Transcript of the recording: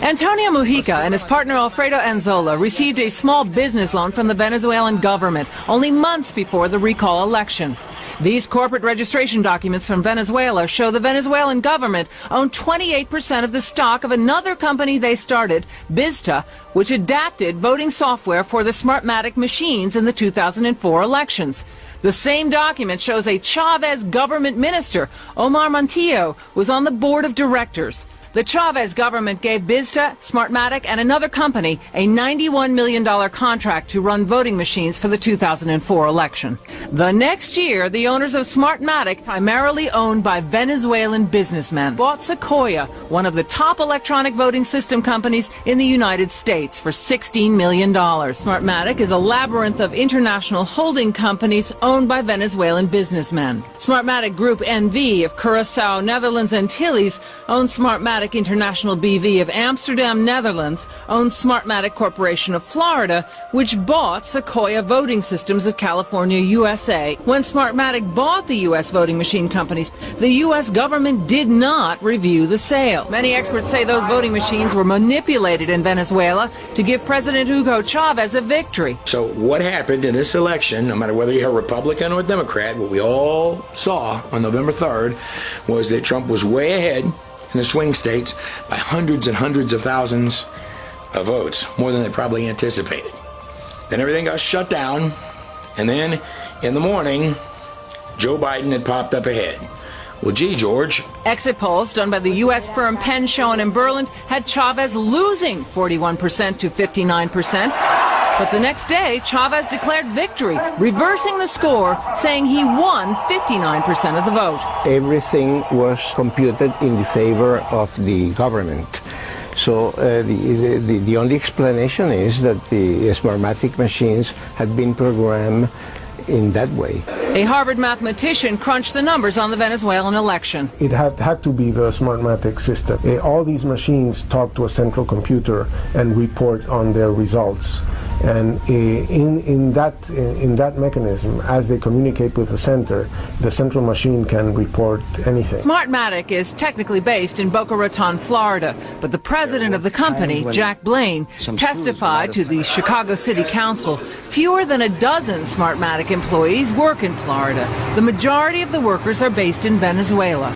Antonio Mujica and his partner Alfredo Anzola received a small business loan from the Venezuelan government only months before the recall election. These corporate registration documents from Venezuela show the Venezuelan government owned 28% of the stock of another company they started, Bizta, which adapted voting software for the Smartmatic machines in the 2004 elections. The same document shows a Chavez government minister, Omar Montillo, was on the board of directors. The Chavez government gave Bizta, Smartmatic, and another company a $91 million contract to run voting machines for the 2004 election. The next year, the owners of Smartmatic, primarily owned by Venezuelan businessmen, bought Sequoia, one of the top electronic voting system companies in the United States, for $16 million. Smartmatic is a labyrinth of international holding companies owned by Venezuelan businessmen. Smartmatic Group NV of Curaçao, Netherlands, Antilles owns Smartmatic International BV of Amsterdam, Netherlands, owns Smartmatic Corporation of Florida, which bought Sequoia Voting Systems of California, USA. When Smartmatic bought the U.S. voting machine companies, the U.S. government did not review the sale. Many experts say those voting machines were manipulated in Venezuela to give President Hugo Chavez a victory. So what happened in this election, no matter whether you're a Republican or a Democrat, what we all saw on November 3rd was that Trump was way ahead in the swing states by hundreds and hundreds of thousands of votes, more than they probably anticipated. Then everything got shut down, and then in the morning, Joe Biden had popped up ahead. Well, gee, George. Exit polls done by the U.S. firm Penn, Schoen and Berland had Chavez losing 41% to 59%. But the next day, Chavez declared victory, reversing the score, saying he won 59% of the vote. Everything was computed in the favor of the government. So the only explanation is that the Smartmatic machines had been programmed in that way. A Harvard mathematician crunched the numbers on the Venezuelan election. It had to be the Smartmatic system. All these machines talk to a central computer and report on their results. And in that mechanism, as they communicate with the central machine can report anything. Smartmatic is technically based in Boca Raton, Florida, but the president of the company, Jack Blaine, testified to the Chicago City Council. Fewer than a dozen Smartmatic employees work in Florida. The majority of the workers are based in Venezuela.